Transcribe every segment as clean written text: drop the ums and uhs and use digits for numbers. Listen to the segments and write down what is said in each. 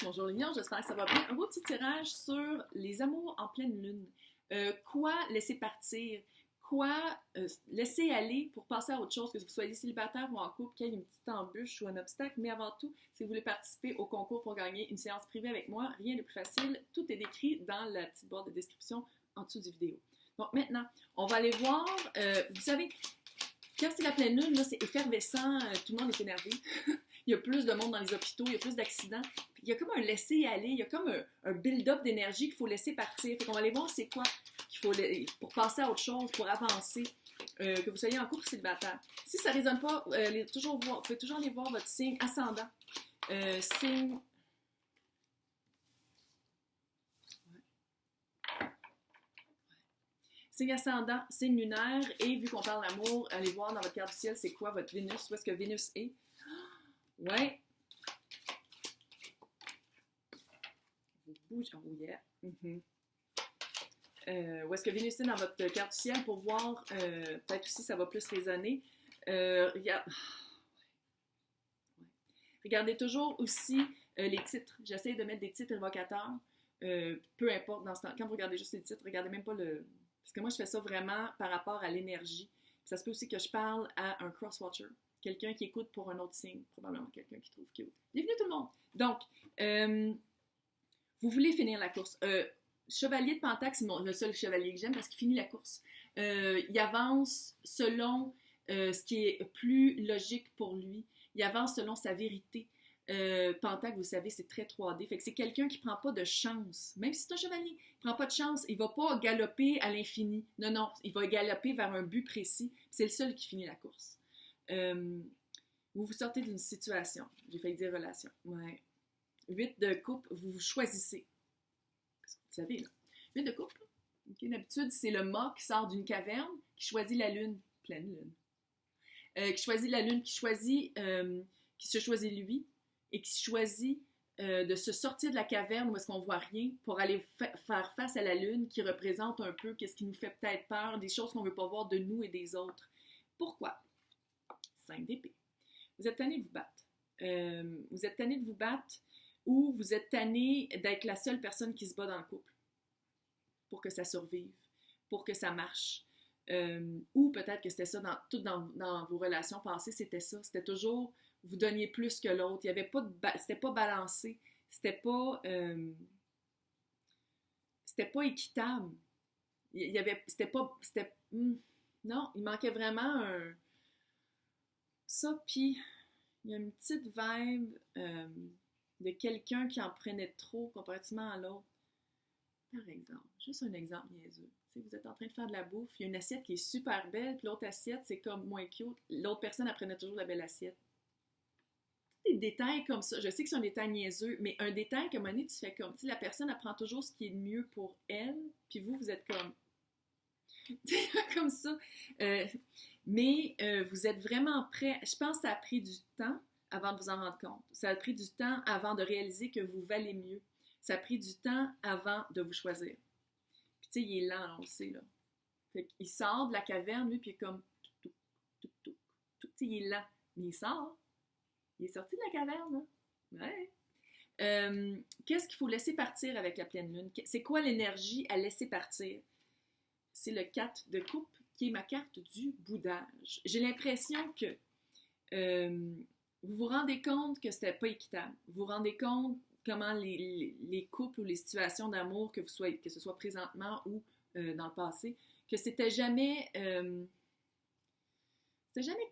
Bonjour les lions, j'espère que ça va bien. Un beau petit tirage sur les amours en pleine lune. Quoi laisser partir? Quoi laisser aller pour passer à autre chose, que vous soyez célibataire ou en couple, qu'il y ait une petite embûche ou un obstacle. Mais avant tout, si vous voulez participer au concours pour gagner une séance privée avec moi, rien de plus facile. Tout est décrit dans la petite boîte de description en dessous du vidéo. Donc maintenant, on va aller voir, vous savez, quand c'est la pleine lune, là, c'est effervescent, tout le monde est énervé. Il y a plus de monde dans les hôpitaux, il y a plus d'accidents. Il y a comme un laisser-aller, il y a comme un build-up d'énergie qu'il faut laisser partir. Fait qu'on va aller voir c'est quoi qu'il faut pour passer à autre chose, pour avancer, que vous soyez en couple célibataire. Si ça ne résonne pas, vous pouvez toujours aller voir votre signe ascendant. Signe... Signe ascendant, signe lunaire, et vu qu'on parle d'amour, allez voir dans votre carte du ciel, c'est quoi votre Vénus, où est-ce que Vénus est. Ouais. Vous bougez. Oh yeah. Où est-ce que Vénus est dans votre carte du ciel pour voir, peut-être aussi ça va plus résonner. Regardez toujours aussi les titres. J'essaie de mettre des titres évocateurs. Peu importe, dans ce temps, quand vous regardez juste les titres, regardez même pas le... Parce que moi, je fais ça vraiment par rapport à l'énergie. Puis ça se peut aussi que je parle à un cross-watcher. Quelqu'un qui écoute pour un autre signe, probablement quelqu'un qui trouve cute. Bienvenue tout le monde! Donc, vous voulez finir la course. Chevalier de Pentacle, c'est le seul chevalier que j'aime parce qu'il finit la course. Il avance selon ce qui est plus logique pour lui. Il avance selon sa vérité. Pentacle, vous savez, c'est très 3D. Fait que c'est quelqu'un qui ne prend pas de chance. Même si c'est un chevalier, il ne prend pas de chance. Il ne va pas galoper à l'infini. Non, non, il va galoper vers un but précis. C'est le seul qui finit la course. Vous sortez d'une situation. J'ai failli dire relation. Ouais. 8 de coupe, vous choisissez. Vous savez, là. 8 de coupe. Okay, d'habitude, c'est le mât qui sort d'une caverne, qui choisit la lune. Pleine lune. Qui choisit la lune, qui se choisit lui, et qui choisit de se sortir de la caverne où est-ce qu'on ne voit rien pour aller faire face à la lune qui représente un peu qu'est-ce qui nous fait peut-être peur, des choses qu'on ne veut pas voir de nous et des autres. Pourquoi? 5 d'épée. Vous êtes tanné de vous battre. Vous êtes tanné de vous battre ou vous êtes tanné d'être la seule personne qui se bat dans le couple pour que ça survive, pour que ça marche. Ou peut-être que c'était ça dans vos relations passées, c'était ça. C'était toujours, vous donniez plus que l'autre. Il y avait pas c'était pas balancé. C'était pas équitable. Non, il manquait vraiment ça, puis il y a une petite vibe de quelqu'un qui en prenait trop comparativement à l'autre. Par exemple, juste un exemple niaiseux. Vous êtes en train de faire de la bouffe, il y a une assiette qui est super belle, puis l'autre assiette, c'est comme moins cute. L'autre personne, elle prenait toujours la belle assiette. Des détails comme ça, je sais que c'est un détail niaiseux, mais un détail qu'à un moment donné, tu fais comme, la personne, elle prend toujours ce qui est le mieux pour elle, puis vous êtes comme... comme ça. Mais vous êtes vraiment prêt. Je pense que ça a pris du temps avant de vous en rendre compte. Ça a pris du temps avant de réaliser que vous valez mieux. Ça a pris du temps avant de vous choisir. Puis tu sais, il est lent, on le sait, là. Fait qu'il sort de la caverne, lui, puis il est comme... tout. Il est lent. Mais il sort. Il est sorti de la caverne, là. Ouais. Qu'est-ce qu'il faut laisser partir avec la pleine lune? C'est quoi l'énergie à laisser partir? C'est le 4 de coupe qui est ma carte du boudage. J'ai l'impression que vous vous rendez compte que c'était pas équitable. Vous vous rendez compte comment les couples ou les situations d'amour, que ce soit présentement ou dans le passé, que c'était jamais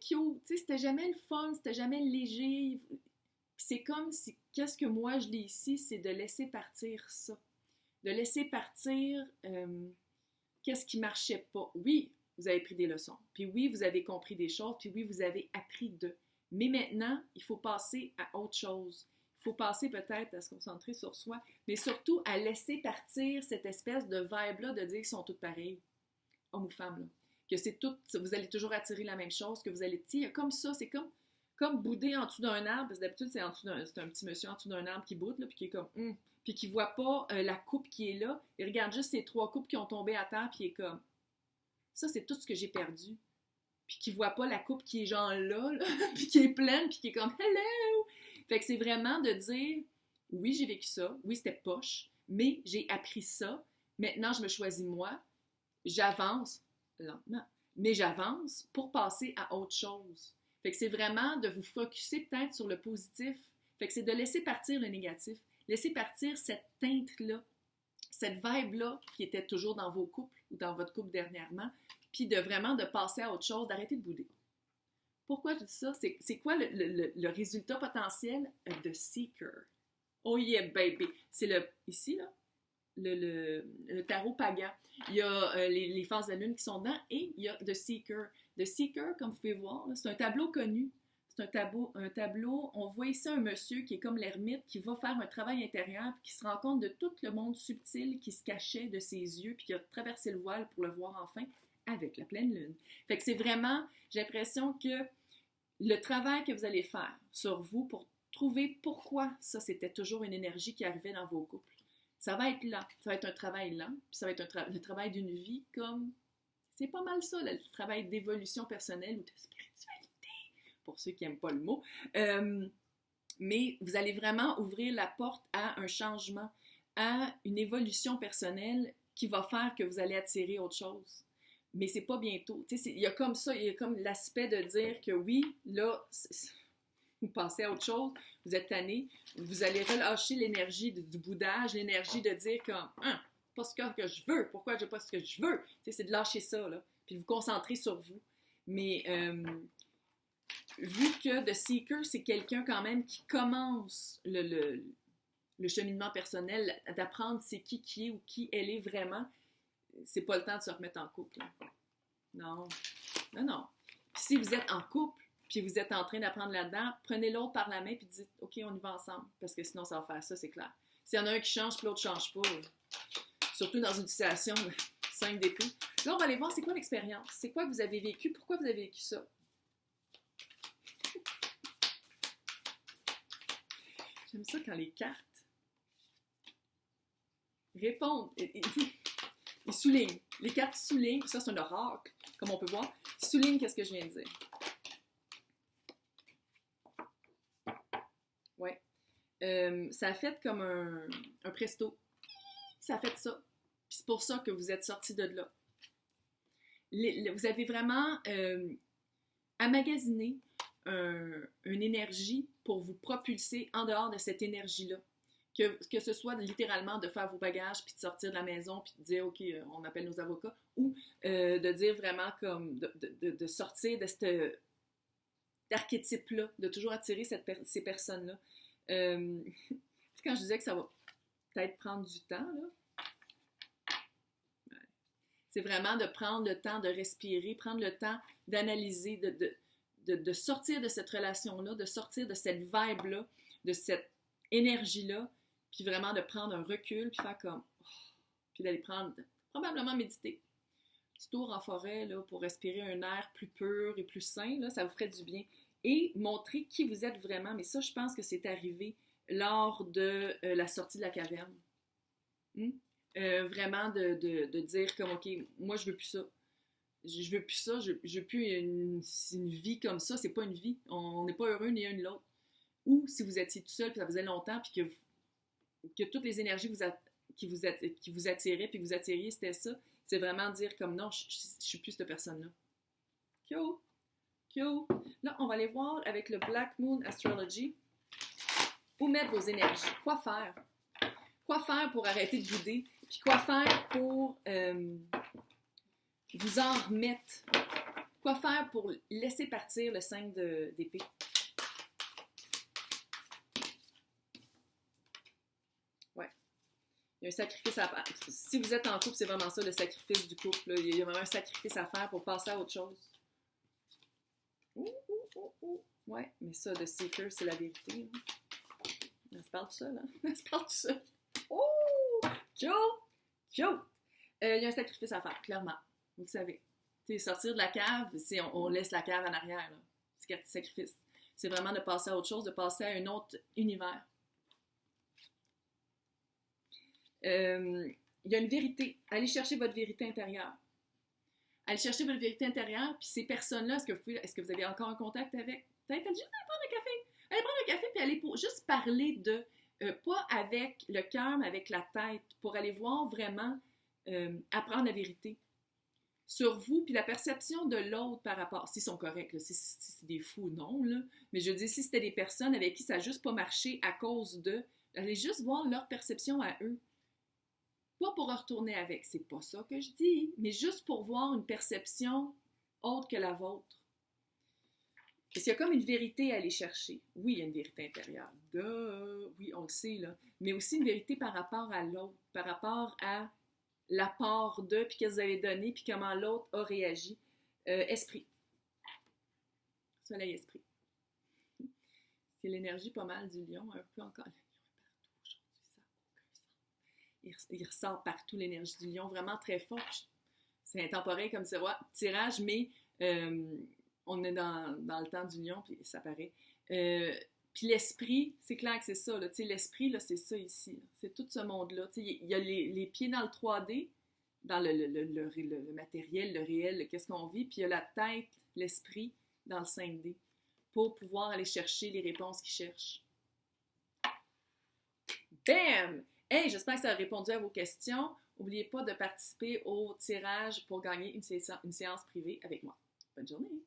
cute, c'était jamais le fun, c'était jamais léger. C'est comme si, qu'est-ce que moi je lis ici, c'est de laisser partir ça. De laisser partir... qu'est-ce qui marchait pas? Oui, vous avez pris des leçons. Puis oui, vous avez compris des choses. Puis oui, vous avez appris d'eux. Mais maintenant, il faut passer à autre chose. Il faut passer peut-être à se concentrer sur soi, mais surtout à laisser partir cette espèce de vibe-là de dire qu'ils sont toutes pareilles, hommes ou femmes, là. Que c'est tout, vous allez toujours attirer la même chose, que vous allez, comme ça, c'est comme bouder en dessous d'un arbre, parce que d'habitude, c'est un petit monsieur en dessous d'un arbre qui boude, là, puis qui est comme, puis qui voit pas la coupe qui est là, il regarde juste ces 3 coupes qui ont tombé à terre, puis il est comme, ça, c'est tout ce que j'ai perdu. Puis qui voit pas la coupe qui est genre là, puis qui est pleine, puis qui est comme, hello! Fait que c'est vraiment de dire, Oui, j'ai vécu ça. Oui, c'était poche. Mais j'ai appris ça. Maintenant, je me choisis moi. J'avance lentement. Mais j'avance pour passer à autre chose. Fait que c'est vraiment de vous focusser peut-être sur le positif. Fait que c'est de laisser partir le négatif. Laisser partir cette teinte-là, cette vibe-là qui était toujours dans vos couples ou dans votre couple dernièrement, puis de vraiment de passer à autre chose, d'arrêter de bouder. Pourquoi je dis ça? C'est quoi le résultat potentiel de Seeker? Oh yeah, baby! C'est ici, là, le tarot pagan. Il y a les phases de lune qui sont dedans et il y a The Seeker. The Seeker, comme vous pouvez voir, c'est un tableau connu. C'est un tableau, on voit ici un monsieur qui est comme l'ermite, qui va faire un travail intérieur, puis qui se rend compte de tout le monde subtil qui se cachait de ses yeux, puis qui a traversé le voile pour le voir enfin avec la pleine lune. Fait que c'est vraiment, j'ai l'impression que le travail que vous allez faire sur vous pour trouver pourquoi ça, c'était toujours une énergie qui arrivait dans vos couples. Ça va être lent, ça va être un travail lent, puis ça va être le travail d'une vie comme, c'est pas mal ça, le travail d'évolution personnelle ou de spiritualité, pour ceux qui n'aiment pas le mot. Mais vous allez vraiment ouvrir la porte à un changement, à une évolution personnelle qui va faire que vous allez attirer autre chose. Mais c'est pas bientôt. Il y a comme ça, il y a comme l'aspect de dire que oui, là, vous passez à autre chose, vous êtes tanné, vous allez relâcher l'énergie du boudage, l'énergie de dire comme, pas ce que je veux, pourquoi je n'ai pas ce que je veux? C'est de lâcher ça, là, puis de vous concentrer sur vous. Mais vu que The Seeker, c'est quelqu'un quand même qui commence le cheminement personnel, d'apprendre c'est qui est ou qui elle est vraiment, c'est pas le temps de se remettre en couple. Là. Non, non, non. Puis si vous êtes en couple, puis vous êtes en train d'apprendre là-dedans, prenez l'autre par la main puis dites « OK, on y va ensemble », parce que sinon ça va faire ça, c'est clair. S'il y en a un qui change puis l'autre ne change pas, surtout dans une situation de 5 d'épée. Là, on va aller voir c'est quoi l'expérience, c'est quoi que vous avez vécu, pourquoi vous avez vécu ça. J'aime ça quand les cartes répondent. Ils soulignent. Les cartes soulignent, ça c'est un oracle, comme on peut voir, soulignent qu'est-ce que je viens de dire. Ouais. Ça a fait comme un presto. Ça a fait ça. Puis c'est pour ça que vous êtes sortis de là. Vous avez vraiment emmagasiné une énergie pour vous propulser en dehors de cette énergie-là. Que ce soit littéralement de faire vos bagages, puis de sortir de la maison, puis de dire, OK, on appelle nos avocats, ou de dire vraiment comme, de sortir de cet archétype-là, de toujours attirer ces personnes-là. Quand je disais que ça va peut-être prendre du temps, là, ouais. C'est vraiment de prendre le temps de respirer, prendre le temps d'analyser, de sortir de cette relation-là, de sortir de cette vibe-là, de cette énergie-là, puis vraiment de prendre un recul, puis faire comme... puis d'aller probablement méditer. Petit tour en forêt, là, pour respirer un air plus pur et plus sain, là, ça vous ferait du bien. Et montrer qui vous êtes vraiment. Mais ça, je pense que c'est arrivé lors de la sortie de la caverne. Vraiment de dire comme, OK, moi, je veux plus ça. Je veux plus ça, je veux plus une vie comme ça, c'est pas une vie. On n'est pas heureux ni un ni l'autre. Ou si vous étiez tout seul, puis ça faisait longtemps, puis que toutes les énergies qui vous attiraient, puis que vous attiriez, c'était ça. C'est vraiment dire comme non, je suis plus cette personne-là. Kyo! Kyo! Là, on va aller voir avec le Black Moon Astrology où mettre vos énergies. Quoi faire? Quoi faire pour arrêter de bouder? Puis quoi faire pour vous en remettre? Quoi faire pour laisser partir le 5 d'épée? Il y a un sacrifice à faire. Si vous êtes en couple, c'est vraiment ça, le sacrifice du couple. Là. Il y a vraiment un sacrifice à faire pour passer à autre chose. Ouais, mais ça, The Seeker, c'est la vérité. On se parle tout seul, hein? On se parle tout seul. Oh! Joe! Joe! Il y a un sacrifice à faire, clairement. Vous le savez. T'sais, sortir de la cave, on laisse la cave en arrière. Là. C'est un sacrifice. C'est vraiment de passer à autre chose, de passer à un autre univers. Il y a une vérité. Allez chercher votre vérité intérieure. Allez chercher votre vérité intérieure, puis ces personnes-là, est-ce que vous avez encore un contact avec? Peut-être, allez prendre un café. Allez prendre un café, puis allez juste parler de pas avec le cœur, mais avec la tête, pour aller voir vraiment, apprendre la vérité sur vous, puis la perception de l'autre par rapport, s'ils sont corrects, là, si c'est des fous, non, là, mais je dis, si c'était des personnes avec qui ça n'a juste pas marché à cause d'eux, allez juste voir leur perception à eux. Pas pour retourner avec, c'est pas ça que je dis, mais juste pour voir une perception autre que la vôtre. Parce qu'il y a comme une vérité à aller chercher. Oui, il y a une vérité intérieure. Oui, on le sait, là. Mais aussi une vérité par rapport à l'autre, par rapport à l'apport d'eux, puis qu'est-ce que vous avez donné, puis comment l'autre a réagi. Esprit. Soleil-esprit. C'est l'énergie pas mal du lion, un peu encore. Le lion est partout aujourd'hui, ça n'a aucun sens. Il ressort partout l'énergie du lion, vraiment très fort. C'est intemporel comme ça, ouais, tirage, mais on est dans le temps du lion, puis ça paraît. Puis l'esprit, c'est clair que c'est ça. Là, l'esprit, là, c'est ça ici. Là. C'est tout ce monde-là. Il y a les pieds dans le 3D, dans le matériel, le réel, qu'est-ce qu'on vit, puis il y a la tête, l'esprit dans le 5D pour pouvoir aller chercher les réponses qu'ils cherchent. Bam! Hey, j'espère que ça a répondu à vos questions. N'oubliez pas de participer au tirage pour gagner une séance privée avec moi. Bonne journée!